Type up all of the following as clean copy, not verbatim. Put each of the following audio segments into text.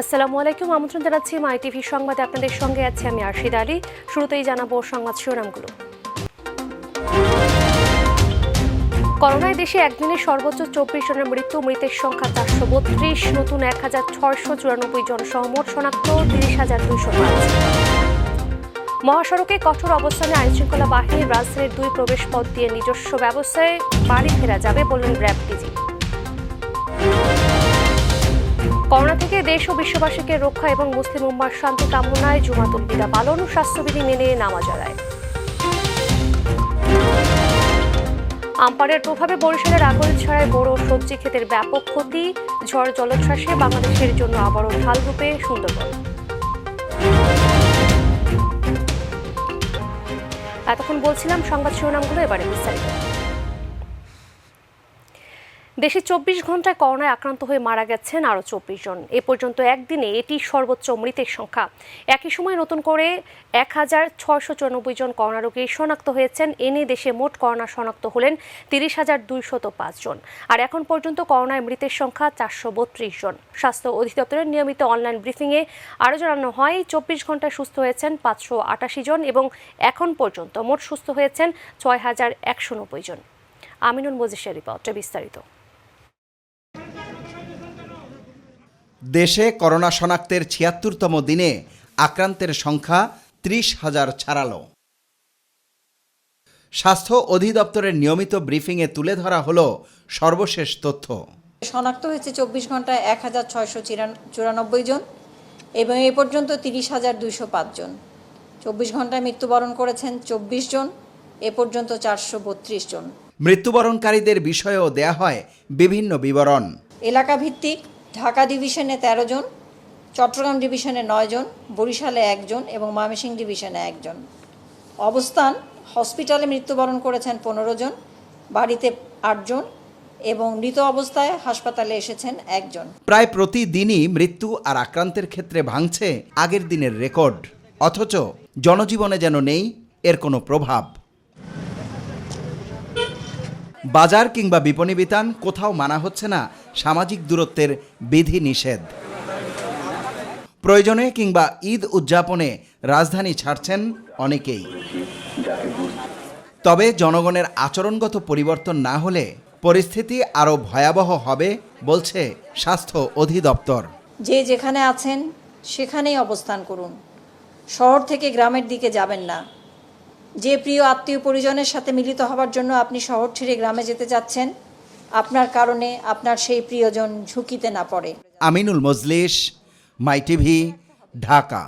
আসসালামু আলাইকুম, আমন্ত্রণ জানাচ্ছি মাই টিভি সংবাদে। আপনাদের সঙ্গে আছি আমি আরশিদ আলী। শুরুতেই জানাবো সংবাদ শিরোনামগুলো। করোনায় দেশে একদিনে সর্বোচ্চ 24 জনের মৃত্যু, মৃতের সংখ্যা 432, নতুন 1694 জন সহ মোট শনাক্ত 30,205। মহাসড়কে কঠোর অবস্থানে আইনশৃঙ্খলা বাহিনী, রাজধানীর 2 প্রবেশ পথ দিয়ে নিজস্ব ব্যবস্থায় বাড়ি ফেরা যাবে বললেন র্যাব ডিজি। করোনা থেকে দেশ ও বিশ্ববাসীকে রক্ষা এবং মুসলিম উম্মার শান্তি কামনায় জুমাতুল বিদা পালন, স্বাস্থ্যবিধি মেনে নামাজ আদায়। আমপানের প্রভাবে বরিশালের আগৈলছড়ায় বড় সবজি ক্ষেতের ব্যাপক ক্ষতি, ঝড় জলোচ্ছ্বাসে বাংলাদেশের জন্য আবারও ঢাল রূপে সুন্দরবন। এতক্ষণ বলছিলাম সংবাদ শিরোনামগুলো, এবারে বিস্তারিত। দেশে 24 ঘন্টায় করোনায় আক্রান্ত হয়ে মারা গেছেন আরও 24 জন। এ পর্যন্ত একদিনে এটি সর্বোচ্চ মৃতের সংখ্যা। একই সময় নতুন করে 1694 জন করোনা রোগী শনাক্ত হয়েছেন। এ নিয়ে দেশে মোট করোনা শনাক্ত হলেন 30,205 জন। আর এখন পর্যন্ত করোনায় মৃতের সংখ্যা 432 জন। স্বাস্থ্য অধিদপ্তরের নিয়মিত অনলাইন ব্রিফিংয়ে আরও জানানো হয়, 24 ঘন্টায় সুস্থ হয়েছেন 588 জন এবং এখন পর্যন্ত মোট সুস্থ হয়েছেন 6,190 জন। আমিনুল মজিশের রিপোর্টে বিস্তারিত। দেশে করোনা শনাক্তের ৭৬তম দিনে আক্রান্তের সংখ্যা ৩০,০০০ ছাড়ালো। স্বাস্থ্য অধিদপ্তরের নিয়মিত ব্রিফিংয়ে তুলে ধরা হলো সর্বশেষ তথ্য। শনাক্ত হয়েছে 24 ঘন্টায় 1694 জন এবং এ পর্যন্ত 30,205 জন। 24 ঘন্টায় মৃত্যুবরণ করেছেন 24 জন, এ পর্যন্ত 432 জন। মৃত্যুবরণকারীদের বিষয়েও দেয়া হয় বিভিন্ন বিবরণ। এলাকা ভিত্তিক ঢাকা ডিভিশনে 13 জন, চট্টগ্রাম ডিভিশনে 9 জন, বরিশালে 1 জন এবং ময়মনসিংহ ডিভিশনে 1 জন। অবস্থান: হসপিটালে মৃত্যুবরণ করেছেন 15 জন, বাড়িতে 8 জন এবং মৃত অবস্থায় হাসপাতালে এসেছেন 1 জন। প্রায় প্রতিদিনই মৃত্যু আর আক্রান্তের ক্ষেত্রে ভাঙছে আগের দিনের রেকর্ড, অথচ জনজীবনে যেন নেই এর কোনো প্রভাব। বাজার কিংবা বিপণী বিতান কোথাও মানা হচ্ছে না সামাজিক দূরত্বের বিধি নিষেধ। প্রয়োজনে কিংবা ঈদ উদযাপনে রাজধানী ছাড়ছেন অনেকেই। তবে জনগণের আচরণগত পরিবর্তন না হলে পরিস্থিতি আরও ভয়াবহ হবে বলছে স্বাস্থ্য অধিদপ্তর। যে যেখানে আছেন সেখানেই অবস্থান করুন, শহর থেকে গ্রামের দিকে যাবেন না। যে প্রিয় আত্মীয় পরিজনের সাথে মিলিত হবার জন্য আপনি শহর ছেড়ে গ্রামে যেতে যাচ্ছেন, আপনার কারণে আপনার সেই প্রিয়জন ঝুঁকিতে না পড়ে। আমিনুল মজলিস, মাই টিভি, ঢাকা।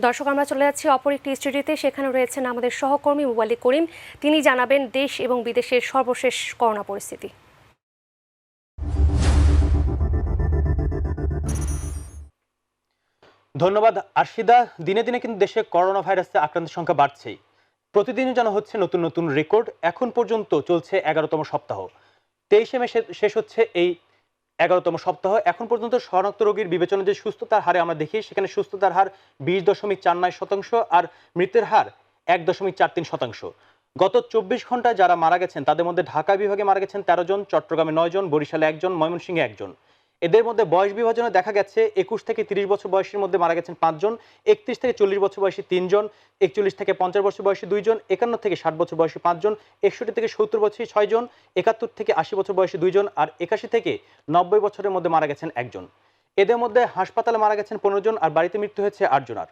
দর্শক, আমরা চলে যাচ্ছি অপর একটি স্টুডিওতে। সেখানে রয়েছেন আমাদের সহকর্মী মুবাল্লিক করিম। তিনি জানাবেন দেশ এবং বিদেশের সর্বশেষ করোনা পরিস্থিতি। ধন্যবাদ আরশিদা। দিনে দিনে কিন্তু দেশে করোনা ভাইরাসে আক্রান্তের সংখ্যা বাড়ছেই। প্রতিদিনই যেন হচ্ছে নতুন নতুন রেকর্ড। এখন পর্যন্ত চলছে 11তম সপ্তাহ। 23শে মে শেষ হচ্ছে এই 11তম সপ্তাহ। এখন পর্যন্ত শনাক্ত রোগীর বিবেচনা যে সুস্থতার হারে আমরা দেখি, সেখানে সুস্থতার হার 20.49% আর মৃতের হার 1.43%। গত 24 ঘন্টায় যারা মারা গেছেন তাদের মধ্যে ঢাকা বিভাগে মারা গেছেন 13 জন, চট্টগ্রামে 9 জন, বরিশালে 1 জন, ময়মনসিংহে 1 জন। এদের মধ্যে বয়স বিভাজনে দেখা গেছে 21 থেকে 30 বছর বয়সের মধ্যে মারা গেছেন 5 জন, 31 থেকে 40 বছর বয়সী 3 জন, 41 থেকে 50 বছর বয়সী 2 জন, 51 থেকে 60 বছর বয়সী 5 জন, 61 থেকে 70 বছরী 6 জন, 71 থেকে 80 বছর বয়সী 2 জন আর 81 থেকে 90 বছরের মধ্যে মারা গেছেন 1 জন। এদের মধ্যে হাসপাতালে মারা গেছেন 15 জন আর বাড়িতে মৃত্যু হয়েছে 8 জনের।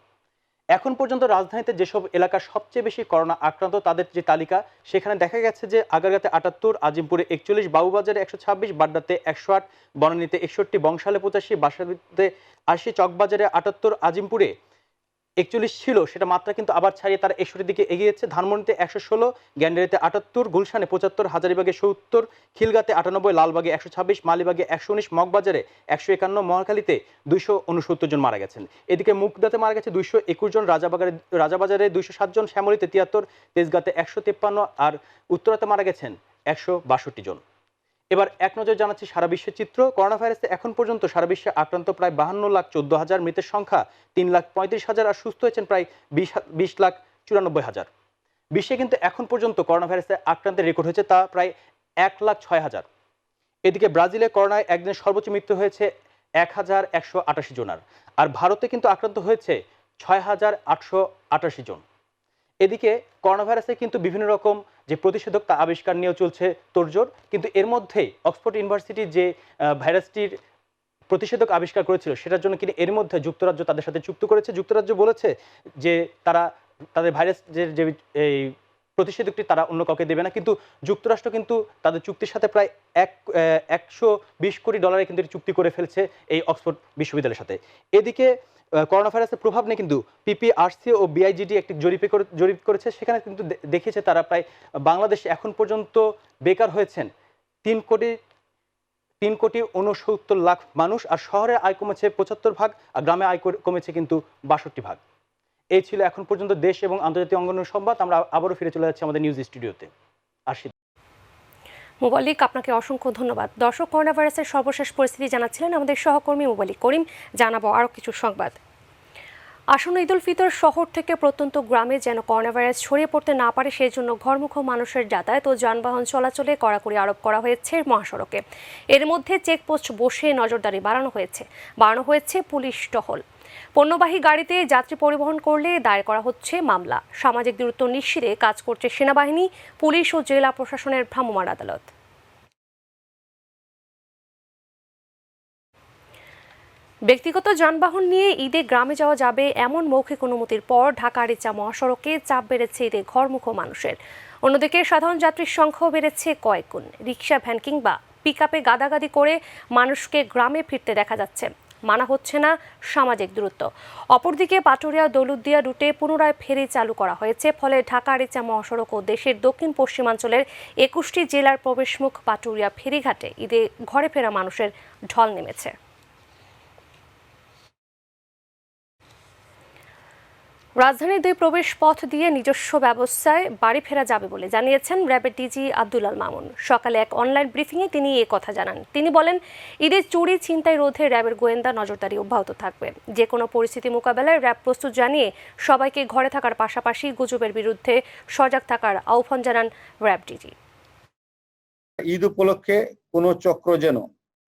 এখন পর্যন্ত রাজধানীতে যেসব এলাকা সবচেয়ে বেশি করোনা আক্রান্ত তাদের যে তালিকা, সেখানে দেখা গেছে যে আগারগাঁতে 78, আজিমপুরে 41, বাবুবাজারে 126, বাড্ডাতে 108, বনানীতে 61, বংশালে 85, বাসাতে 80, চকবাজারে 78, আজিমপুরে 41 ছিল, সেটা মাত্রা কিন্তু আবার ছাড়িয়ে তার 61 দিকে এগিয়েছে। ধানমন্ডিতে 116, গ্যান্ডারিতে 78, গুলশানে 75, হাজারীবাগে 70, খিলগাতে 98, লালবাগে 126, মালিবাগে 119, মগবাজারে 151, মহাখালীতে 269 জন মারা গেছেন। এদিকে মুগদাতে মারা গেছে 221 জন, রাজাবাজারে 207 জন, শ্যামলীতে 73, তেজগাঁতে 153 আর উত্তরাতে মারা গেছেন 162 জন। এবার এক নজর জানাচ্ছি সারা বিশ্বের চিত্র। করোনা ভাইরাসে এখন পর্যন্ত সারা বিশ্বে আক্রান্ত প্রায় 52,14,000, মৃতের সংখ্যা 3,35,000 আর সুস্থ হয়েছেন প্রায় 20,94,000। বিশ্বে কিন্তু এখন পর্যন্ত করোনা ভাইরাসে আক্রান্তের রেকর্ড হয়েছে তা প্রায় 1,06,000। এদিকে ব্রাজিলে করোনায় একদিন সর্বোচ্চ মৃত্যু হয়েছে ১,১৮৮ জনার, আর ভারতে কিন্তু আক্রান্ত হয়েছে ৬,৮৮৮ জন। এদিকে করোনা ভাইরাসে কিন্তু বিভিন্ন রকম যে প্রতিষেধক তা আবিষ্কার নিয়েও চলছে তোড়জোড়, কিন্তু এর মধ্যেই অক্সফোর্ড ইউনিভার্সিটি যে ভাইরাসটির প্রতিষেধক আবিষ্কার করেছিল সেটার জন্য কিন্তু এর মধ্যে যুক্তরাজ্য তাদের সাথে চুক্তি করেছে। যুক্তরাজ্য বলেছে যে তারা তাদের ভাইরাসের যে এই প্রতিষেধকটি তারা অন্য কাউকে দেবে না, কিন্তু যুক্তরাষ্ট্র কিন্তু তাদের চুক্তির সাথে প্রায় $120 কোটি কিন্তু চুক্তি করে ফেলছে এই অক্সফোর্ড বিশ্ববিদ্যালয়ের সাথে। এদিকে করোনা ভাইরাসের প্রভাব নিয়ে কিন্তু পিপিআরসি ও বিআইজিডি একটি জরিপ করেছে, সেখানে কিন্তু দেখেছে তারা প্রায় বাংলাদেশে এখন পর্যন্ত বেকার হয়েছেন 3,69,00,000 মানুষ, আর শহরে আয় কমেছে 75 ভাগ, আর গ্রামে আয় কমেছে কিন্তু 62 ভাগ। এই ছিল এখন পর্যন্ত দেশ এবং আন্তর্জাতিক অঙ্গনের সংবাদ। আমরা আবারও ফিরে চলে যাচ্ছি আমাদের নিউজ স্টুডিওতে। মোবালিক, আপনাকে অসংখ্য ধন্যবাদ। দর্শক, করোনা ভাইরাসের সর্বশেষ পরিস্থিতি জানাচ্ছিলেন আমাদের সহকর্মী মোবালিক করিম। জানাবো আরও কিছু সংবাদ। আসন্ন ঈদ উল ফিতর শহর থেকে প্রত্যন্ত গ্রামে যেন করোনা ভাইরাস ছড়িয়ে পড়তে না পারে সেজন্য ঘরমুখো মানুষের যাতায়াত ও যানবাহন চলাচলে কড়াকড়ি আরোপ করা হয়েছে মহাসড়কে। এর মধ্যে চেকপোস্ট বসে নজরদারি বাড়ানো হয়েছে পুলিশ টহল। পণ্যবাহী গাড়িতে যাত্রী পরিবহন করলে দায়ের করা হচ্ছে মামলা। সামাজিক দূরত্ব নিশ্চিতে কাজ করছে সেনাবাহিনী, পুলিশ ও জেলা প্রশাসনের ভ্রাম্যমাণ আদালত। ব্যক্তিগত যানবাহন নিয়ে ঈদে গ্রামে যাওয়া যাবে এমন মৌখিক অনুমতির পর ঢাকা আরিচা মহাসড়কে চাপ বেড়েছে ঈদে ঘরমুখো মানুষের। অন্যদিকে সাধারণ যাত্রীর সংখ্যাও বেড়েছে কয়েক গুণ। রিকশা, ভ্যান কিংবা পিকআপে গাদাগাদি করে মানুষকে গ্রামে ফিরতে দেখা যাচ্ছে। মানা হচ্ছে না সামাজিক দূরত্ব। অপরদিকে পাটুরিয়া দৌলতদিয়া রুটে পুনরায় ফেরি চালু করা হয়েছে, ফলে ঢাকা আরিচা মহাসড়ক ও দেশের দক্ষিণ পশ্চিমাঞ্চলের 21টি জেলার প্রবেশমুখ পাটুরিয়া ফেরিঘাটে ঈদে ঘরে ফেরা মানুষের ঢল নেমেছে। রাজধানীর 2 প্রবেশ পথ দিয়ে নিজস্ব ব্যবস্থায় বাড়ি ফেরা যাবে বলে জানিয়েছেন র্যাবের ডিজি আব্দুল আল মামুন। সকালে এক অনলাইন ব্রিফিংয়ে তিনি এই কথা জানান। তিনি বলেন, ঈদের চুরি ছিনতাই রোধে র্যাবের গোয়েন্দা নজরদারি অব্যাহত থাকবে। যে কোনো পরিস্থিতি মোকাবেলায় র্যাব প্রস্তুত জানিয়ে সবাইকে ঘরে থাকার পাশাপাশি গুজবের বিরুদ্ধে সজাগ থাকার আহ্বান জানান র্যাব ডিজি। ঈদ উপলক্ষে কোনো চক্র যেন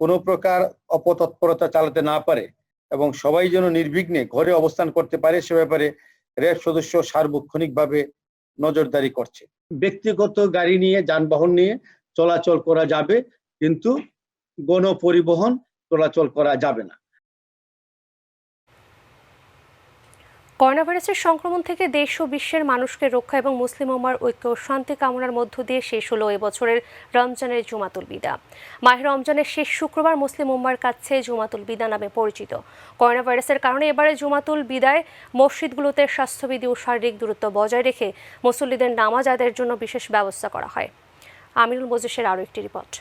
কোনো প্রকার অপতৎপরতা চালাতে না পারে এবং সবাই যেন নির্বিঘ্নে ঘরে অবস্থান করতে পারে সে ব্যাপারে র্যাব সদস্য সার্বক্ষণিকভাবে নজরদারি করছে। ব্যক্তিগত গাড়ি নিয়ে, যানবাহন নিয়ে চলাচল করা যাবে, কিন্তু গণপরিবহন চলাচল করা যাবে না। করোনা ভাইরাসের সংক্রমণ থেকে দেশ ও বিশ্বের মানুষকে রক্ষা এবং মুসলিম উম্মার ঐক্য ও শান্তি কামনার মধ্য দিয়ে শেষ হলো এবছরের রমজানের জুমাতুল বিদা। মাহে রমজানের শেষ শুক্রবার মুসলিম উম্মার কাছে জুমাতুল বিদা নামে পরিচিত। করোনা ভাইরাসের কারণে এবারে জুমাতুল বিদায় মসজিদগুলোতে স্বাস্থ্যবিধি ও শারীরিক দূরত্ব বজায় রেখে মুসল্লিদের নামাজ আদায়ের জন্য বিশেষ ব্যবস্থা করা হয়। আমিরুল মজলিসের আরও একটি রিপোর্ট।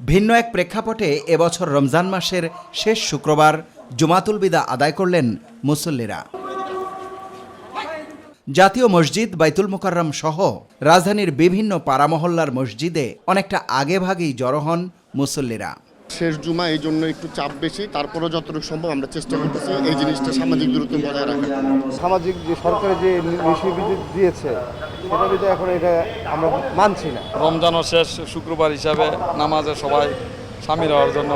ভিন্ন এক প্রেক্ষাপটে এবছর রমজান মাসের শেষ শুক্রবার জুমাতুল বিদা আদায় করলেন মুসল্লিরা। জাতীয় মসজিদ বাইতুল মুকাররম সহ রাজধানীর বিভিন্ন পাড়া মহল্লার মসজিদে অনেকটা আগে ভাগেই জড়ো হন মুসল্লিরা। শেষ জুমা, এই জন্য একটু চাপ বেশি, তারপরেও যতটুকু সম্ভব আমরা চেষ্টা করতেছি এই জিনিসটা সামাজিক দূরত্ব বজায় রাখার। সামাজিক যে সরকারের যে নিষেধাজ্ঞা দিয়েছে সেটা যদি এখন এটা আমরা মানছি না। রমজানের শেষ শুক্রবার হিসাবে নামাজে সবাই শামিল হওয়ার জন্য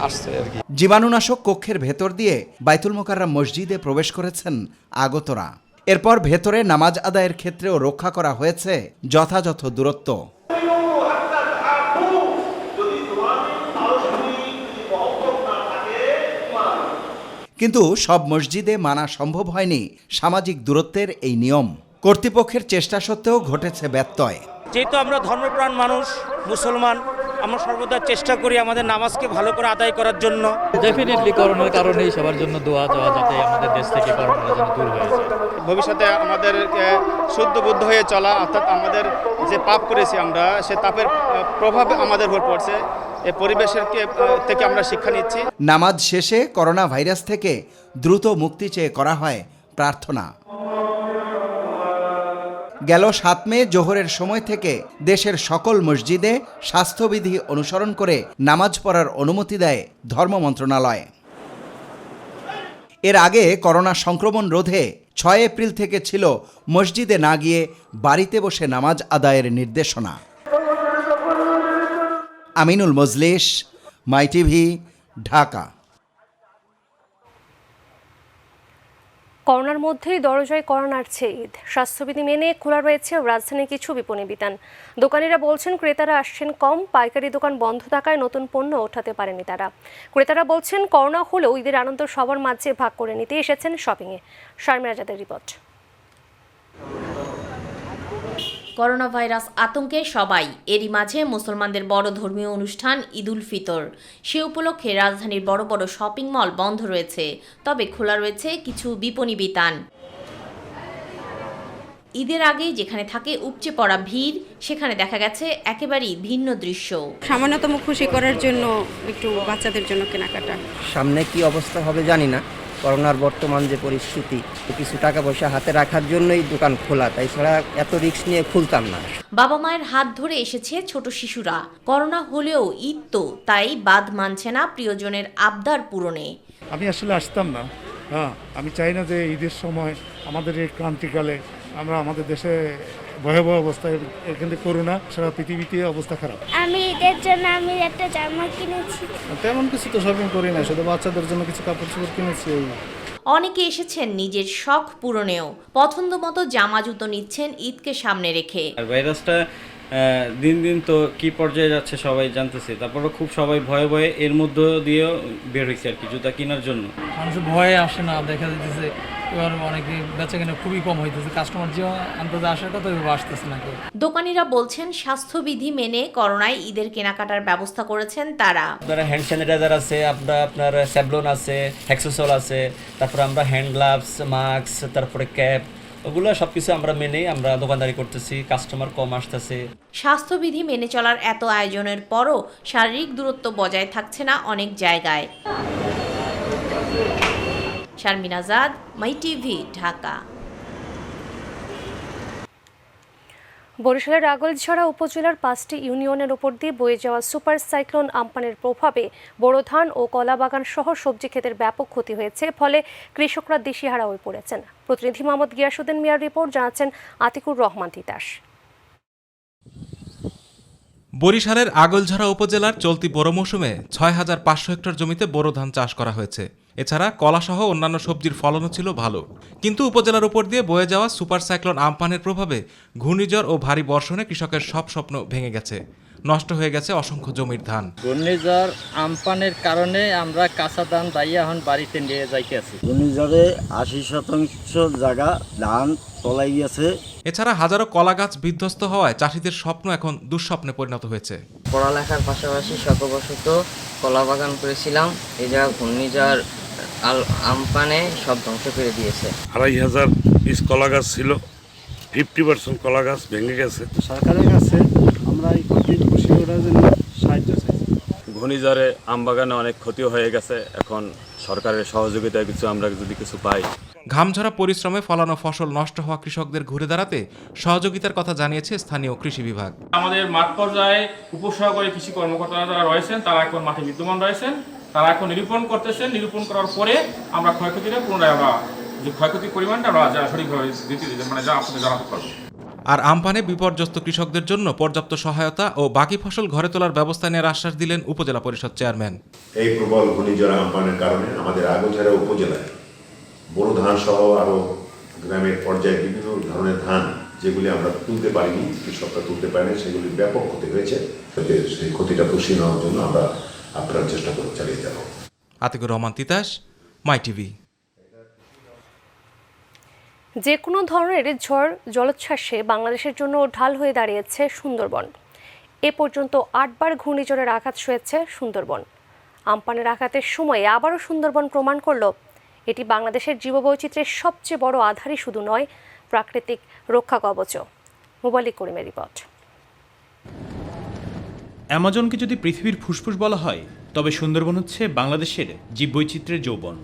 আসছে আর কি। জীবাণুনাশক কক্ষের ভেতর দিয়ে বাইতুল মুকাররম মসজিদে প্রবেশ করেছেন আগতরা। এরপর ভেতরে নামাজ আদায়ের ক্ষেত্রেও রক্ষা করা হয়েছে যথাযথ দূরত্ব। কিন্তু সব মসজিদে মানা সম্ভব হয়নি সামাজিক দূরত্বের এই নিয়ম। কর্তৃপক্ষের চেষ্টা সত্ত্বেও ঘটেছে ব্যত্যয়। যেহেতু আমরা ধর্মপ্রাণ মানুষ, মুসলমান, আমরা সর্বদা চেষ্টা করি আমাদের নামাজকে ভালো করে আদায় করার জন্য। ডেফিনেটলি করোনার কারণেই সবার জন্য দোয়া দেওয়া, যাতে আমাদের দেশ থেকে করোনা যেন দূর হয়ে যায়। ভবিষ্যতে আমাদের শুদ্ধ বুদ্ধ হয়ে চলা, অর্থাৎ আমাদের যে পাপ করেছি আমরা, সে পাপের প্রভাব আমাদের উপর পড়ছে। এই পরিবেশের থেকে আমরা শিক্ষা নিচ্ছি। নামাজ শেষে করোনা ভাইরাস থেকে দ্রুত মুক্তি চেয়ে করা হয় প্রার্থনা। গেল 7 মে জোহরের সময় থেকে দেশের সকল মসজিদে স্বাস্থ্যবিধি অনুসরণ করে নামাজ পড়ার অনুমতি দেয় ধর্ম মন্ত্রণালয়। এর আগে করোনা সংক্রমণ রোধে 6 এপ্রিল থেকে ছিল মসজিদে না গিয়ে বাড়িতে বসে নামাজ আদায়ের নির্দেশনা। আমিনুল মজলিস, মাই টিভি, ঢাকা। করোনার মধ্যেই দরজায় কড়া নাড়ছে ঈদ। স্বাস্থ্যবিধি মেনে খোলা রয়েছে রাজধানীর কিছু বিপণী বিতান। দোকানিরা বলছেন ক্রেতারা আসছেন কম, পাইকারি দোকান বন্ধ থাকায় নতুন পণ্য ওঠাতে পারেনি তারা। ক্রেতারা বলছেন করোনা হলেও ঈদের আনন্দ সবার মাঝে ভাগ করে নিতে এসেছেন শপিংয়ে। শারমিন আজাদের রিপোর্ট। করোনা ভাইরাস আতঙ্কে সবাই, এরই মাঝে মুসলমানদের বড় ধর্মীয় অনুষ্ঠান ঈদ উল ফিতর। সে উপলক্ষে রাজধানীর বড় বড় শপিং মল বন্ধ রয়েছে, তবে খোলা রয়েছে কিছু বিপণী বিতান। ঈদের আগে যেখানে থাকে উপচে পড়া ভিড়, সেখানে দেখা গেছে একেবারেই ভিন্ন দৃশ্য। সামান্যতম খুশি করার জন্য একটু বাচ্চাদের জন্য কেনাকাটা। সামনে কি অবস্থা হবে জানি না, করোনার বর্তমান যে পরিস্থিতি, কিছু টাকা পয়সা হাতে রাখার জন্যই দোকান খোলা, তাই ছাড়া এত রিস্ক নিয়ে খুলতাম না। বাবা মায়ের হাত ধরে এসেছে ছোট শিশুরা। করোনা হলেও ঈদ তো, তাই বাদ মানছে না প্রিয়জনের আবদার পূরণে। আমি আসলে আসতাম না, আমি চাই না যে ঈদের সময় আমাদের এই ক্রান্তিকালে আমরা আমাদের দেশে ভয়াবহ অবস্থায়, এখানে করোনা সারা পৃথিবীতে অবস্থা খারাপ। আমি ঈদের জন্য একটা জামা কিনেছি। তেমন কিছু তো শপিং করি না, শুধু বাচ্চাদের জন্য কিছু কাপড় চোপড় কিনেছি। অনেকে এসেছেন নিজের শখ পূরণেও, পছন্দ মতো জামা জুতো নিচ্ছেন ঈদকে সামনে রেখে। ভাইরাসটা দিন দিন তো কি পর্যায়ে যাচ্ছে সবাই জানতেছে, তারপরে খুব সবাই ভয়ে ভয়ে এর মধ্যে দিয়েও বের হয়েছে আর কি জুতা কেনার জন্য। মানুষ ভয়ে আসে না, দেখা যাচ্ছে এবার অনেকে বেচা কেনা খুবই কম হইতেছে, কাস্টমার যে আন্দাজে আসার কথা ওইভাবে আসতেছে না কেউ। দোকানিরা বলছেন স্বাস্থ্যবিধি মেনে করোনায় ঈদের কেনাকাটার ব্যবস্থা করেছেন তারা। আপনার হ্যান্ড স্যানিটাইজার আছে, আপনার স্যাভলন আছে, হেক্সোসল আছে, তারপরে আমরা হ্যান্ড গ্লাভস, মাস্ক, তারপরে ক্যাপ, ওগুলো সবকিছু আমরা মেনেই আমরা দোকানদারি করতেছি, কাস্টমার কম আসতেছে। স্বাস্থ্যবিধি মেনে চলার এত আয়োজনের পরও শারীরিক দূরত্ব বজায় থাকছে না অনেক জায়গায়। শারমিন আজাদ, মাই টিভি, ঢাকা। বরিশালের আগলঝাড়া উপজেলার 5টি ইউনিয়নের উপর দিয়ে বয়ে যাওয়া সুপার সাইক্লোন আম্পানের প্রভাবে বোরো ধান ও কলা বাগান সহ সবজি ক্ষেতের ব্যাপক ক্ষতি হয়েছে, ফলে কৃষকরা দিশেহারা হয়ে পড়েছেন। প্রতিনিধি মোহাম্মদ গিয়াসউদ্দিন মিয়ার রিপোর্ট, জানাচ্ছেন আতিকুর রহমান তিতাস। বরিশালের আগলঝাড়া উপজেলার চলতি বোরো মৌসুমে ৬,৫০০ হেক্টর জমিতে বোরো ধান চাষ করা হয়েছে। এছাড়া কলাসহ অন্যান্য সবজির ফলনও ছিল ভালো, কিন্তু উপজেলার উপর দিয়ে বয়ে যাওয়া সুপার সাইক্লোন আম্পানের প্রভাবে ঘূর্ণিঝড় ও ভারী বর্ষণে কৃষকের সব স্বপ্ন ভেঙে গেছে, নষ্ট হয়ে গেছে অসংখ্য জমির ধান। ঘূর্ণিঝড় আম্পানের কারণে আমরা কাঁচা ধান দাইয়া এখন বাড়িতে নিয়ে যাইতে আছি। ঘূর্ণিঝড়ে 80% জায়গা ধান তলাই গেছে। এছাড়া হাজারো কলা গাছ বিধ্বস্ত হওয়ায় চাষিদের স্বপ্ন এখন দুঃস্বপ্নে পরিণত হয়েছে। পড়ালেখার পাশাপাশি শতবশত কলা বাগান করেছিলাম, এই জায়গা ঘূর্ণিঝড় আম্পানে সব ধ্বংস করে দিয়েছে। 2,500 পিস কলা গাছ ছিল, 50% কলা গাছ ভেঙে গেছে। সরকারের কাছে আমরা এই ক্ষতি খুশি করার জন্য সাহায্য চাই। ঘূর্ণিঝড়ে আম বাগানে অনেক ক্ষতি হয়ে গেছে, এখন সরকারের সহযোগিতায় আমরা যদি কিছু পাই। ঘামঝরা পরিশ্রমে ফলানো ফসল নষ্ট হওয়া কৃষকদের ঘুরে দাঁড়াতে সহযোগিতার কথা জানিয়েছে স্থানীয় কৃষি বিভাগ। আমাদের মাঠ পর্যায়ে উপসহকারী কৃষি কর্মকর্তারা যারা রয়েছেন, তারা এখন মাঠে বিদ্যমান রয়েছেন, তারা এখন নিরূপণ করতেছেন। নিরূপণ করার পরে আমরা ক্ষয়ক্ষতিটা পুনরায় যে ক্ষয়ক্ষতির পরিমাণটা আমরা যা সঠিকভাবে যা আপনাদের জানাতে পারবো। আর আমপানে বিপর্যস্ত কৃষকদের জন্য পর্যাপ্ত সহায়তা ও বাকি ফসল ঘরে তোলার ব্যবস্থা নেওয়ার আশ্বাস দিলেন উপজেলা পরিষদ চেয়ারম্যান। এই প্রবল ঘূর্ণিঝড় আমপানের কারণে আমাদের আগলঝাড়া উপজেলায় বোরো ধান সহ আরো গ্রামের পর্যায়ে বিভিন্ন ধরনের ধান যেগুলি আমরা তুলতে পারিনি, কৃষকরা তুলতে পারেনি, সেগুলি ব্যাপক ক্ষতি হয়েছে। সেই ক্ষতিটা পুষিয়ে নেওয়ার জন্য আমরা আপনার চেষ্টা করে চালিয়ে যাব। আতিকুর রহমান তিতাস, মাই টিভি। যে কোনো ধরনের ঝড় জলোচ্ছ্বাসে বাংলাদেশের জন্য ঢাল হয়ে দাঁড়িয়েছে সুন্দরবন। এ পর্যন্ত 8 বার ঘূর্ণিঝড়ের আঘাত সয়েছে সুন্দরবন। আম্পানের আঘাতের সময়ে আবারও সুন্দরবন প্রমাণ করল এটি বাংলাদেশের জীববৈচিত্র্যের সবচেয়ে বড় আধারই শুধু নয়, প্রাকৃতিক রক্ষা কবচও। মোবালিক করিমের রিপোর্ট। অ্যামাজনকে যদি পৃথিবীর ফুসফুস বলা হয়, তবে সুন্দরবন হচ্ছে বাংলাদেশের জীববৈচিত্র্যের যৌবন।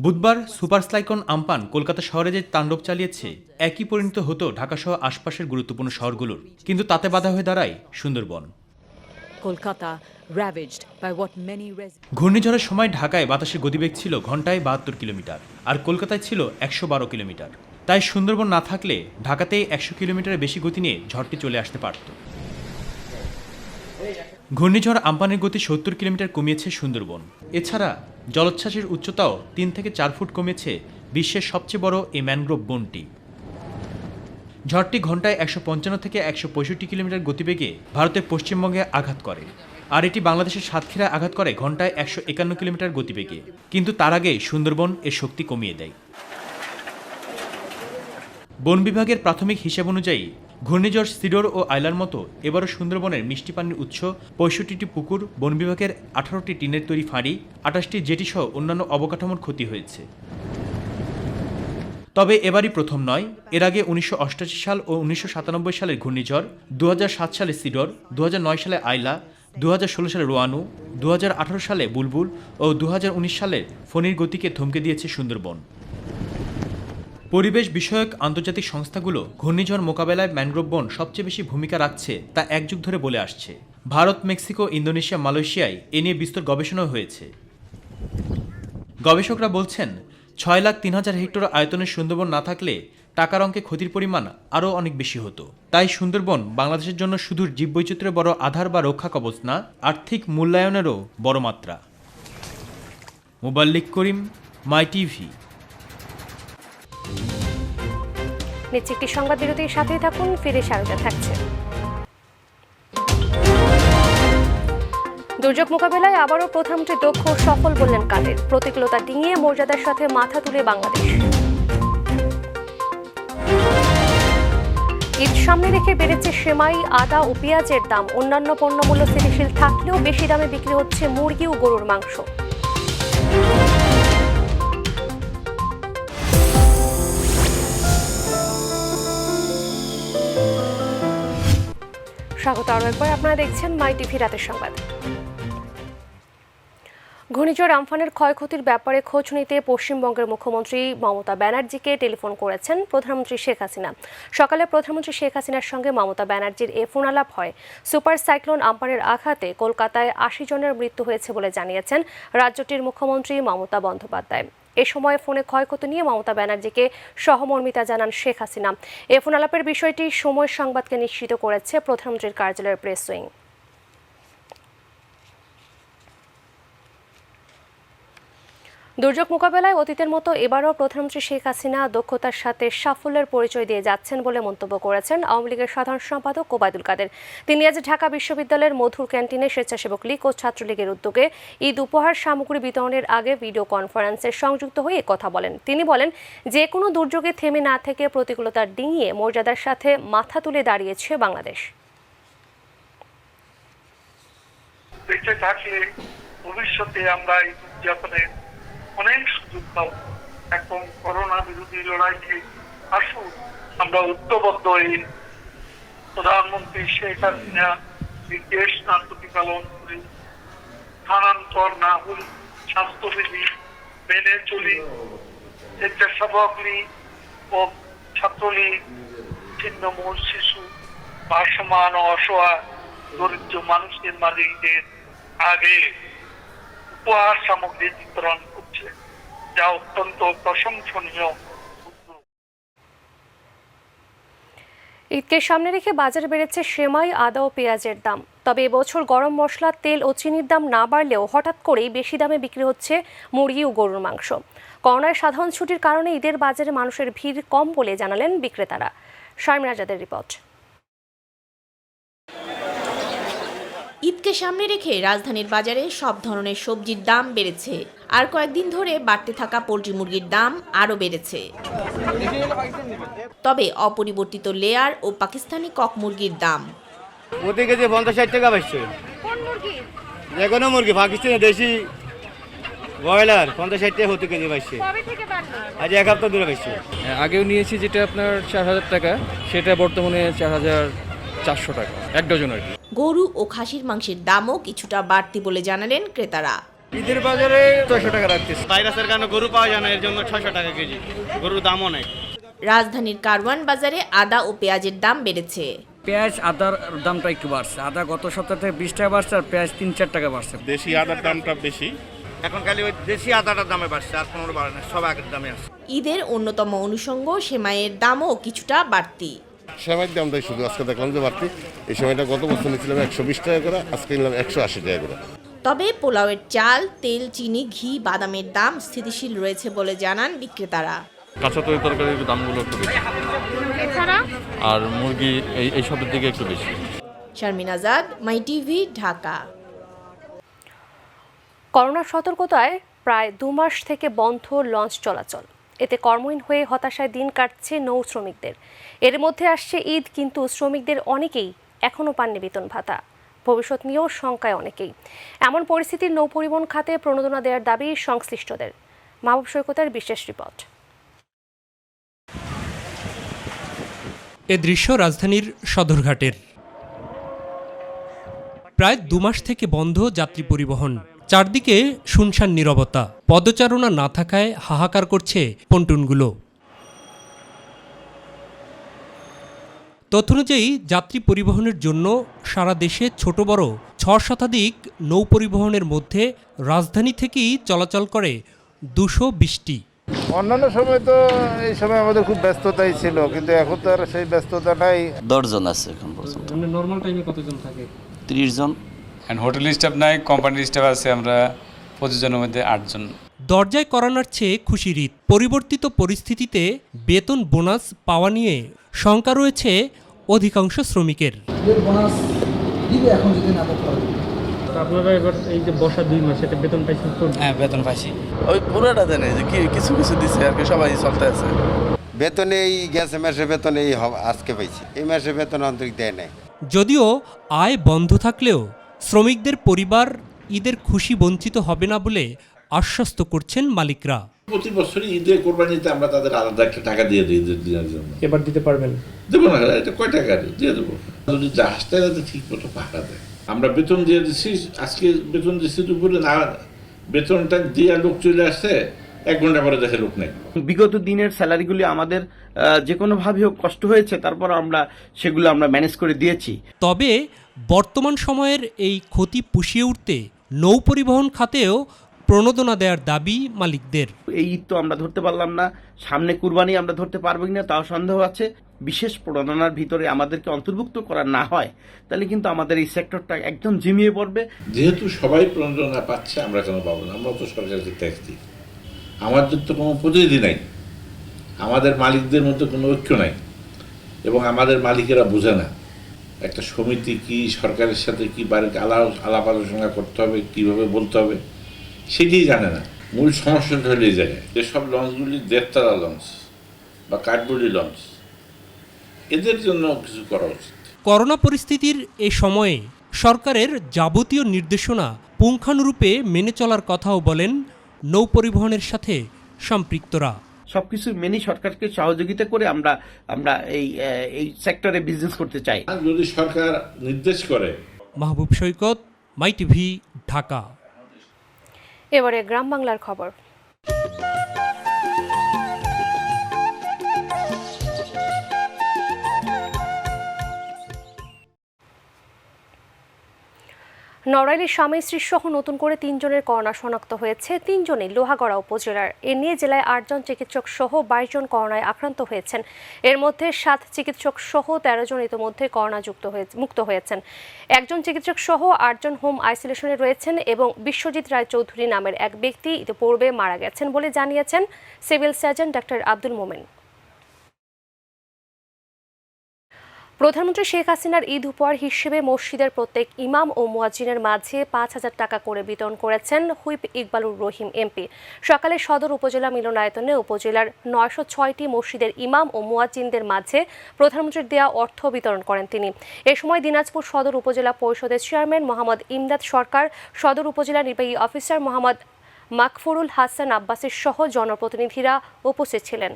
বুধবার সুপার সাইক্লোন আম্পান কলকাতা শহরে যে তাণ্ডব চালিয়েছে, একই পরিণত হতো ঢাকাসহ আশপাশের গুরুত্বপূর্ণ শহরগুলোর, কিন্তু তাতে বাধা হয়ে দাঁড়ায় সুন্দরবন। ঘূর্ণিঝড়ের সময় ঢাকায় বাতাসের গতিবেগ ছিল ঘন্টায় 72 কিলোমিটার, আর কলকাতায় ছিল 112 কিলোমিটার। তাই সুন্দরবন না থাকলে ঢাকাতে 100 কিলোমিটারের বেশি গতি নিয়ে ঝড়টি চলে আসতে পারত। ঘূর্ণিঝড় আম্পানের গতি 70 কিলোমিটার কমিয়েছে সুন্দরবন। এছাড়া জলোচ্ছ্বাসের উচ্চতাও 3 থেকে 4 ফুট কমেছে বিশ্বের সবচেয়ে বড় এই ম্যানগ্রোভ বনটি। ঝড়টি ঘন্টায় 155 থেকে 165 কিলোমিটার গতিবেগে ভারতের পশ্চিমবঙ্গে আঘাত করে, আর এটি বাংলাদেশের সাতক্ষীরায় আঘাত করে ঘন্টায় 151 কিলোমিটার গতিবেগে। কিন্তু তার আগে সুন্দরবন এর শক্তি কমিয়ে দেয়। বন বিভাগের প্রাথমিক হিসাব অনুযায়ী ঘূর্ণিঝড় সিডর ও আইলার মতো এবারও সুন্দরবনের মিষ্টি পানির উৎস, 65টি পুকুর, বন বিভাগের 18টি টিনের তৈরি ফাঁড়ি, 28টি জেটি সহ অন্যান্য অবকাঠামোর ক্ষতি হয়েছে। তবে এবারই প্রথম নয়। এর আগে 1988 সাল ও 1997 সালের ঘূর্ণিঝড়, 2007 সালে সিডর, 2009 সালে আইলা, 2016 সালে রোয়ানু, 2018 সালে বুলবুল ও 2019 সালে ফণীর গতিকে থমকে দিয়েছে সুন্দরবন। পরিবেশ বিষয়ক আন্তর্জাতিক সংস্থাগুলো ঘূর্ণিঝড় মোকাবেলায় ম্যানগ্রোভ বন সবচেয়ে বেশি ভূমিকা রাখছে তা এক যুগ ধরে বলে আসছে। ভারত, মেক্সিকো, ইন্দোনেশিয়া, মালয়েশিয়ায় এ নিয়ে বিস্তর গবেষণাও হয়েছে। গবেষকরা বলছেন 6,03,000 হেক্টর আয়তনের সুন্দরবন না থাকলে টাকার অঙ্কে ক্ষতির পরিমাণ আরও অনেক বেশি হতো। তাই সুন্দরবন বাংলাদেশের জন্য শুধু জীববৈচিত্র্যের বড় আধার বা রক্ষা কবচ না, আর্থিক মূল্যায়নেরও বড় মাত্রা। মোবাল্লিক করিম, মাই টিভি। নিচে একটি সংবাদ বিরতির সাথেই থাকুন, ফিরে স্বাগত থাকছে। দুর্যোগ মোকাবেলায় আবারও প্রধানমন্ত্রী দক্ষ ও সফল বললেন কাদের। প্রতিকূলতা ডিঙিয়ে মর্যাদার সাথে মাথা তুলে বাংলাদেশ। ঈদ সামনে রেখে বেড়েছে সেমাই, আদা ও পেঁয়াজের দাম। অন্যান্য পণ্যমূল্য স্থিতিশীল থাকলেও বেশি দামে বিক্রি হচ্ছে মুরগি ও গরুর মাংস। স্বাগত আরও একবার, আপনারা দেখছেন মাই টিভি রাতের সংবাদ। ঘূর্ণিঝড় আম্ফানের ক্ষয়ক্ষতির ব্যাপারে খোঁজ নিতে পশ্চিমবঙ্গের মুখ্যমন্ত্রী মমতা ব্যানার্জিকে টেলিফোন করেছেন প্রধানমন্ত্রী শেখ হাসিনা। সকালে প্রধানমন্ত্রী শেখ হাসিনার সঙ্গে মমতা ব্যানার্জির এ ফোনালাপ হয়। সুপার সাইক্লোন আম্ফানের আঘাতে কলকাতায় 80 জনের মৃত্যু হয়েছে বলে জানিয়েছেন রাজ্যটির মুখ্যমন্ত্রী মমতা বন্দ্যোপাধ্যায়। এ সময় ফোনে ক্ষয়ক্ষতি নিয়ে মমতা ব্যানার্জিকে সহমর্মিতা জানান শেখ হাসিনা। এ ফোনালাপের বিষয়টি সময় সংবাদকে নিশ্চিত করেছে প্রধানমন্ত্রীর কার্যালয়ের প্রেস উইং। দুর্যোগ মোকাবেলায় অতীতের মতো এবারও প্রধানমন্ত্রী শেখ হাসিনা দক্ষতার সাথে সাফল্যের পরিচয় দিয়ে যাচ্ছেন বলে মন্তব্য করেছেন আওয়ামী লীগের সাধারণ সম্পাদক ওবায়দুল কাদের। তিনি আজ ঢাকা বিশ্ববিদ্যালয়ের মধুর ক্যান্টিনে স্বেচ্ছাসেবক লীগ ও ছাত্রলীগের উদ্যোগে ঈদ উপহার সামগ্রী বিতরণের আগে ভিডিও কনফারেন্সে সংযুক্ত হয়ে কথা বলেন। তিনি বলেন, যে কোনো দুর্যোগে থেমে না থেকে প্রতিকূলতার ডিঙিয়ে মর্যাদার সাথে মাথা তুলে দাঁড়িয়েছে বাংলাদেশ। বেঁচে থাকলে ভবিষ্যতে আমরা এই উদযাপনের অনেক সুযোগ পাব। এখন করোনা বিরোধী লড়াইকে আসুন আমরা ঐক্যবদ্ধ হয়ে প্রধানমন্ত্রী শেখ হাসিনা নির্দেশ না প্রতিপালন করে স্থানান্তর না হল স্বাস্থ্যবিধি মেনে চলি। স্বেচ্ছাসেবক লীগ ও ছাত্রলীগ ছিন্নমূল শিশু, ভাসমান ও অসহায় দরিদ্র মানুষদের মাঝে ঈদের আগে উপহার সামগ্রী বিতরণ করছে, যা অত্যন্ত প্রশংসনীয়। ঈদকে সামনে রেখে বাজারে বেড়েছে সেমাই, আদা ও পেঁয়াজের দাম। তবে এবছর গরম মশলা, তেল ও চিনির দাম না বাড়লেও হঠাৎ করেই বেশি দামে বিক্রি হচ্ছে মুরগি ও গরুর মাংস। করোনার সাধারণ ছুটির কারণে ঈদের বাজারে মানুষের ভিড় কম বলে জানালেন বিক্রেতারা। শারমিন আজাদের রিপোর্ট। ঈদকে সামনে রেখে রাজধানীর বাজারে সব ধরনের সবজির দাম বেড়েছে। আর কয়েকদিন ধরে বাড়তে থাকা পোল্ট্রি মুরগির দাম আরও বেড়েছে। তবে অপরিবর্তিত লেয়ার ও পাকিস্তানি কক মুরগির দাম প্রতি কেজি 50-60 টাকা বাড়ছে। যে কোনো মুরগি, পাকিস্তানি দেশি ব্রয়লার 50-60 টাকা প্রতি কেজি বাড়ছে। আজ এক সপ্তাহ ধরে বাড়ছে। আগেও নিয়েছি যেটা আপনার 4000 টাকা, সেটা বর্তমানে 4400 টাকা এক ডজন আর কি। গরু ও খাসির মাংসের দামও কিছুটা বাড়তি বলে জানালেন ক্রেতারা। ঈদের বাজারে 600 টাকা রাখতেছে। ভাইরাসের কারণে গরু পাওয়া যায় না, এর জন্য 600 টাকা কেজি। গরুর দামও নেই। রাজধানীর কারওয়ান বাজারে আদা ও পেঁয়াজের দাম বেড়েছে। পেঁয়াজ, আদার দামটা একটু বাড়ছে। আদা গত সপ্তাহ থেকে 20 টাকা বাড়ছে, আর পেঁয়াজ 3-4 টাকা বাড়ছে। দেশি আদার দামটা বেশি। এখন খালি ওই দেশি আদাটার দামে বাড়ছে, আর কোনো বাড়ে না, সব আগের দামে আছে। ঈদের অন্যতম অনুষঙ্গ সেমাইয়ের দামও কিছুটা বাড়তি। সেমাই দাম দেয় শুধু, আজকে দেখলাম যে বাড়তি। এই সময়টা গত বছর নিয়েছিলাম 120 টাকা করে, আজকে নিলাম 180 টাকা করে। তবে পোলাওয়ের চাল, তেল, চিনি, ঘি, বাদামের দাম স্থিতিশীল রয়েছে বলে জানান বিক্রেতারা। কাঁচা তরকারির দামগুলো একটু বেশি, এছাড়া আর মুরগি এই সবের দিকে একটু বেশি। শারমিন আজাদ, মাই টিভি, ঢাকা। করোনা সতর্কতায় প্রায় 2 মাস থেকে বন্ধ লঞ্চ চলাচল। এতে কর্মহীন হয়ে হতাশায় দিন কাটছে নৌ শ্রমিকদের। এর মধ্যে আসছে ঈদ, কিন্তু শ্রমিকদের অনেকেই এখনও পাননি বেতন ভাতা। ভবিষ্যৎ নিয়েও শঙ্কায় অনেকেই। এমন পরিস্থিতির নৌ পরিবহন খাতে প্রণোদনা দেওয়ার দাবি সংশ্লিষ্টদের। মাহবুব সৈকতের বিশেষ রিপোর্ট। এ দৃশ্য রাজধানীর সদরঘাটের। প্রায় 2 মাস থেকে বন্ধ যাত্রী পরিবহন, চারদিকে শুনশান নীরবতা। পদচারণা না থাকায় হাহাকার করছে পন্টুনগুলো। তথ্য অনুযায়ী যাত্রী পরিবহনের জন্য সারা দেশে ছোট বড় 6 শতাধিক নৌ পরিবহনের মধ্যে রাজধানী থেকেই চলাচল করে 220টি। অন্যান্য সময় তো এই সময় আমাদের খুব ব্যস্ততাই ছিল, কিন্তু এখন তো আর সেই ব্যস্ততা নাই। 10 জন আছে এখন পর্যন্ত। নরমাল টাইমে কতজন থাকে? 30 জন। হোটেল স্টাফ নাই, কোম্পানির স্টাফ আছে আমরা 25 জনের মধ্যে 8 জন। দরজায় করানোর চেয়ে খুশির ঈদ। পরিবর্তিত পরিস্থিতিতে বেতন বোনাস পাওয়া নিয়ে শঙ্কা রয়েছে অধিকাংশ শ্রমিকের। বোনাস দিবে এখন যদি না করতে পারে। আপনারা এবার এই যে বসা 2 মাস এটা বেতন পাইছেন তো? হ্যাঁ, বেতন পাইছি। ওই পুরোটা দেন, যে কি কিছু কিছু দিচ্ছে আর কি, সবাই চলতে আছে। বেতন এই গেছে মাসে বেতন এই আজকে পাইছি, এই মাসে বেতন আন্তরিক দেয় নাই। যদিও আয় বন্ধ থাকলেও শ্রমিকদের পরিবার ঈদের খুশি বঞ্চিত হবে না বলে আশ্বস্ত করছেন মালিকরা। প্রতি বছরই ঈদের কোরবানিতে আমরা তাদের আলাদা একটা টাকা দিয়ে দিই ঈদের দিনের জন্য। এবার দিতে পারবেন? দেবো না, এটা কয় টাকা দিয়ে দেবো যদি জাহাজটা যাতে ঠিক মতো পাঠা দেয়। আমরা বেতন দিয়ে দিচ্ছি, আজকে বেতন দিচ্ছি দুপুরে, না বেতনটা দিয়ে লোক চলে আসছে, 1 ঘন্টা পরে দেখে লোক নেই। বিগত দিনের স্যালারিগুলি আমাদের যে কোনোভাবে হোক কষ্ট হয়েছে, তারপর আমরা সেগুলো ম্যানেজ করে দিয়েছি। তবে বর্তমান সময়ের এই ক্ষতি পুষিয়ে উঠতে নৌ পরিবহন খাতেও প্রণোদনা দেওয়ার দাবি মালিকদের। এই ঈদ তো আমরা ধরতে পারলাম না, সামনে কুরবানি আমরা ধরতে পারবো কিনা তাও সন্দেহ আছে। বিশেষ প্রণোদনার ভিতরে আমাদেরকে অন্তর্ভুক্ত করা না হয় তাহলে কিন্তু আমাদের এই সেক্টরটা একদম ঝিমিয়ে পড়বে। যেহেতু সবাই প্রণোদনা পাচ্ছে, আমরা কেন পাবো না? আমরা তো সরকারকে ট্যাক্স দিই, আমাদের তো কোনো প্রতিনিধি নাই, আমাদের মালিকদের মধ্যে কোনো ঐক্য নাই, এবং আমাদের মালিকেরা বোঝে না একটা সমিতি কি, সরকারের সাথে কি আলাপ আলোচনা করতে হবে, কিভাবে বলতে হবে, সেটি জানে না। মূল সমস্যাটা হলে এই জায়গায় যেসব লঞ্চগুলি 1.5 তলা লঞ্চ বা কাঠবুড়ি লঞ্চ, এদের জন্য কিছু করা উচিত। করোনা পরিস্থিতির এ সময়ে সরকারের যাবতীয় নির্দেশনা পুঙ্খানুরূপে মেনে চলার কথাও বলেন নৌ পরিবহনের সাথে সম্পৃক্তরা। সবকিছু মেনে সরকারকে সহযোগিতা করে আমরা এই সেক্টরে বিজনেস করতে চাই। যদি সরকার নির্দেশ করে। মাহবুব সৈকত, মাই টিভি, ঢাকা। এবারে গ্রাম বাংলার খবর। নড়াইলের স্বামী স্ত্রী সহ নতুন করে 3 জনের করোনা শনাক্ত হয়েছে। 3 জনই লোহাগড়া উপজেলার। এ নিয়ে জেলায় 8 জন চিকিৎসক সহ 22 জন করোনায় আক্রান্ত হয়েছেন। এর মধ্যে 7 চিকিৎসক সহ 13 জন ইতিমধ্যে করোনা মুক্ত হয়েছেন। 1 জন চিকিৎসক সহ 8 জন হোম আইসোলেশনে রয়েছেন এবং বিশ্বজিৎ রায় চৌধুরী নামের এক ব্যক্তি ইতিপূর্বে মারা গেছেন বলে জানিয়েছেন civil surgeon doctor Abdul Momen. প্রধানমন্ত্রী শেখ হাসিনার ঈদ উপহার হিসেবে মসজিদের প্রত্যেক ইমাম ও মুয়াজ্জিনের মাঝে 5,000 টাকা করে বিতরণ করেছেন হুইপ ইকবালুর রহিম এমপি। সকালে সদর উপজেলা মিলনায়তনে উপজেলার 906টি মসজিদের ইমাম ও মুয়াজ্জিনদের মাঝে প্রধানমন্ত্রীর দেয়া অর্থ বিতরণ করেন তিনি। এ সময় দিনাজপুর সদর উপজেলা পরিষদের চেয়ারম্যান মোহাম্মদ ইমদাদ সরকার, সদর উপজেলা নির্বাহী অফিসার মোহাম্মদ মাকফুরুল হাসান আব্বাসের সহ জনপ্রতিনিধিরা উপস্থিত ছিলেন।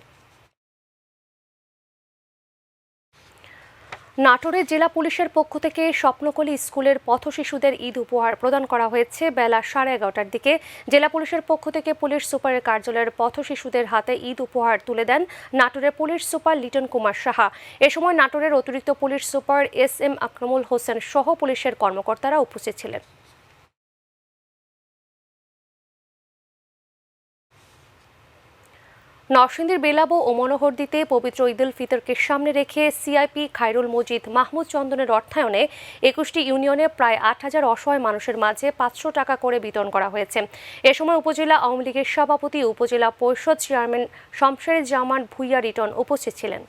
নাটোরে জেলা পুলিশের পক্ষ থেকে স্বপ্নকলি স্কুলের পথশিশুদের ঈদ উপহার প্রদান করা হয়েছে বেলা 11:30টার দিকে। জেলা পুলিশের পক্ষ থেকে পুলিশ সুপারের কার্যালয়ের পথশিশুদের হাতে ঈদ উপহার তুলে দেন নাটোরের পুলিশ সুপার লিটন কুমার সাহা। এ সময় নাটোরের অতিরিক্ত police super SM Akramul Hossain সহ পুলিশের কর্মকর্তারা উপস্থিত ছিলেন। নরসিংদীর বেলাবো ও মনোহরদীতে পবিত্র ঈদ উল ফিতরকে সামনে রেখে সিআইপি খায়রুল মজিদ মাহমুদ চন্দনের অর্থায়নে 21টি ইউনিয়নে প্রায় 8,000 অসহায় মানুষের মাঝে 500 টাকা করে বিতরণ করা হয়েছে। এ সময় উপজেলা আওয়ামী লীগের সভাপতি উপজেলা পরিষদ চেয়ারম্যান শমশের জামান ভুইয়া রিটন উপস্থিত ছিলেন।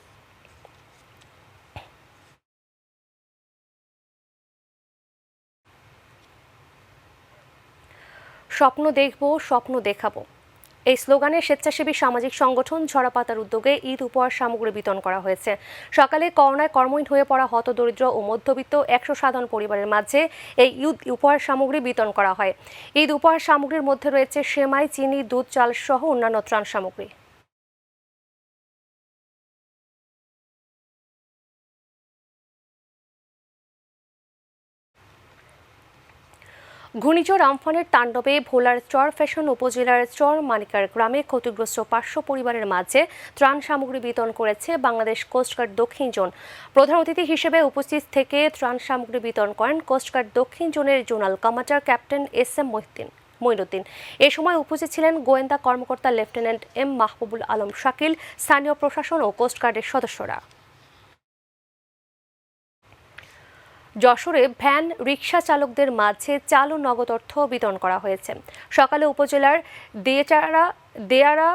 স্বপ্ন দেখব, স্বপ্ন দেখাবো, এই স্লোগানে স্বেচ্ছাসেবী সামাজিক সংগঠন ঝরাপাতার উদ্যোগে ঈদ উপহার সামগ্রী বিতরণ করা হয়েছে। সকালে করোনায় কর্মহীন হয়ে পড়া হতদরিদ্র ও মধ্যবিত্ত 100 পরিবারের মাঝে এই ঈদ উপহার সামগ্রী বিতরণ করা হয়। ঈদ উপহার সামগ্রীর মধ্যে রয়েছে সেমাই, চিনি, দুধ, চাল সহ অন্যান্য ত্রাণ সামগ্রী। ঘূর্ণিঝড় আমফানের তাণ্ডবে ভোলার চর ফ্যাশন উপজেলার চর মানিকার গ্রামে ক্ষতিগ্রস্ত 500 পরিবারের মাঝে ত্রাণ সামগ্রী বিতরণ করেছে বাংলাদেশ কোস্টগার্ড দক্ষিণ জোন। প্রধান অতিথি হিসেবে উপস্থিত থেকে ত্রাণ সামগ্রী বিতরণ করেন কোস্টগার্ড দক্ষিণ জোনের zonal commander captain SM Moinuddin. এ সময় উপস্থিত ছিলেন গোয়েন্দা কর্মকর্তা লেফটেন্যান্ট M মাহবুবুল আলম শাকিল, স্থানীয় প্রশাসন ও কোস্টগার্ডের সদস্যরা। যশোরে ভ্যান রিকশা চালকদের মাঝে চাল ও নগদ অর্থ বিতরণ করা হয়েছে। সকালে উপজেলার দেয়ারা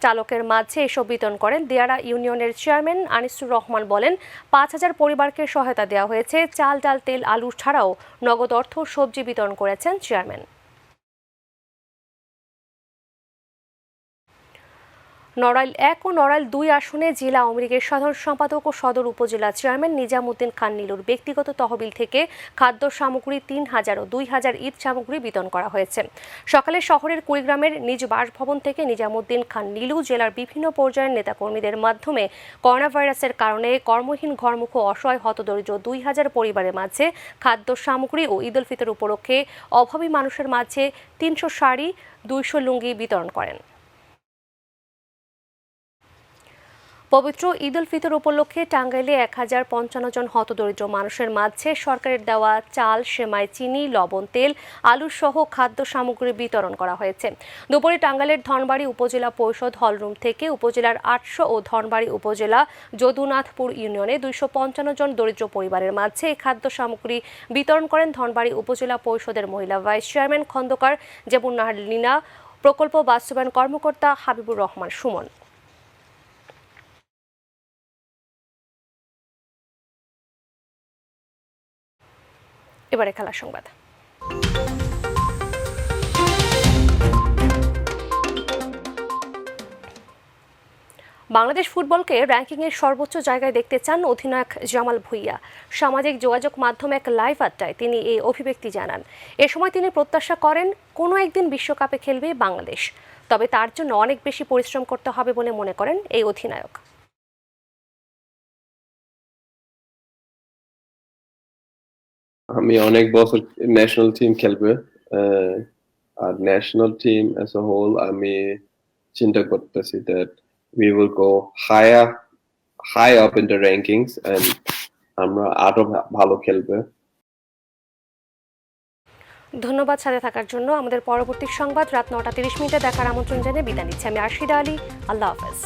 চালকের মাঝে এসব বিতরণ করেন দেয়ারা ইউনিয়নের চেয়ারম্যান আনিসুর রহমান। বলেন 5,000 পরিবারকে সহায়তা দেওয়া হয়েছে। চাল, ডাল, তেল, আলু ছাড়াও নগদ অর্থ সবজি বিতরণ করেছেন চেয়ারম্যান। নড়াইল 1 ও নড়াইল 2 আসনে জেলা আওয়ামী লীগের সাধারণ সম্পাদক ও সদর উপজেলা চেয়ারম্যান নিজামুদ্দিন খান নীলুর ব্যক্তিগত তহবিল থেকে খাদ্য সামগ্রী 3,000 ও 2,000 ঈদ সামগ্রী বিতরণ করা হয়েছে। সকালে শহরের কুড়িগ্রামের নিজ বাসভবন থেকে নিজামুদ্দিন খান নীলু জেলার বিভিন্ন পর্যায়ের নেতাকর্মীদের মাধ্যমে করোনা ভাইরাসের কারণে কর্মহীন, ঘরমুখো, অসহায়, হতদরিদ্র 2,000 পরিবারের মাঝে খাদ্য সামগ্রী ও ঈদ উল ফিতর উপলক্ষে অভাবী মানুষের মাঝে 300 শাড়ি, 200 লুঙ্গি বিতরণ করেন। পবিত্র ঈদ উল ফিতর উপলক্ষে টাঙ্গাইলে 1,055 জন হতদরিদ্র মানুষের মাঝে সরকারের দেওয়া চাল, সেমাই, চিনি, লবণ, তেল, আলু সহ খাদ্য সামগ্রী বিতরণ করা হয়েছে। দুপুরে টাঙ্গাইলের ধনবাড়ী উপজেলা পরিষদ হলরুম থেকে উপজেলার 800 ও ধনবাড়ী উপজেলা যদুনাথপুর ইউনিয়নে 255 জন দরিদ্র পরিবারের মাঝে খাদ্য সামগ্রী বিতরণ করেন ধনবাড়ী উপজেলা পরিষদের মহিলা ভাইস চেয়ারম্যান খন্দকার জেবুন্নাহার লীনা, প্রকল্প বাস্তবায়ন কর্মকর্তা হাবিবুর রহমান সুমন। এবারে খেলার সংবাদ। বাংলাদেশ ফুটবলকে র্যাঙ্কিংয়ের সর্বোচ্চ জায়গায় দেখতে চান অধিনায়ক জামাল ভুঁইয়া। সামাজিক যোগাযোগ মাধ্যমে এক লাইভ আড্ডায় তিনি এই অভিব্যক্তি জানান। এ সময় তিনি প্রত্যাশা করেন কোনো একদিন বিশ্বকাপে খেলবে বাংলাদেশ, তবে তার জন্য অনেক বেশি পরিশ্রম করতে হবে বলে মনে করেন এই অধিনায়ক। আমি অনেক বছর ন্যাশনাল টিম খেলবে, আর national team as a whole আমি চিন্তা করতেছি that we will go high up in the rankings and আমরা আরো ভালো খেলবে। ধন্যবাদ সাথে থাকার জন্য। আমাদের পরবর্তী সংবাদ রাত 9:30 দেখার আমন্ত্রণ জানিয়ে বিদায় নিচ্ছি। আমি আরশিদা আলী। আল্লাহ হাফেজ।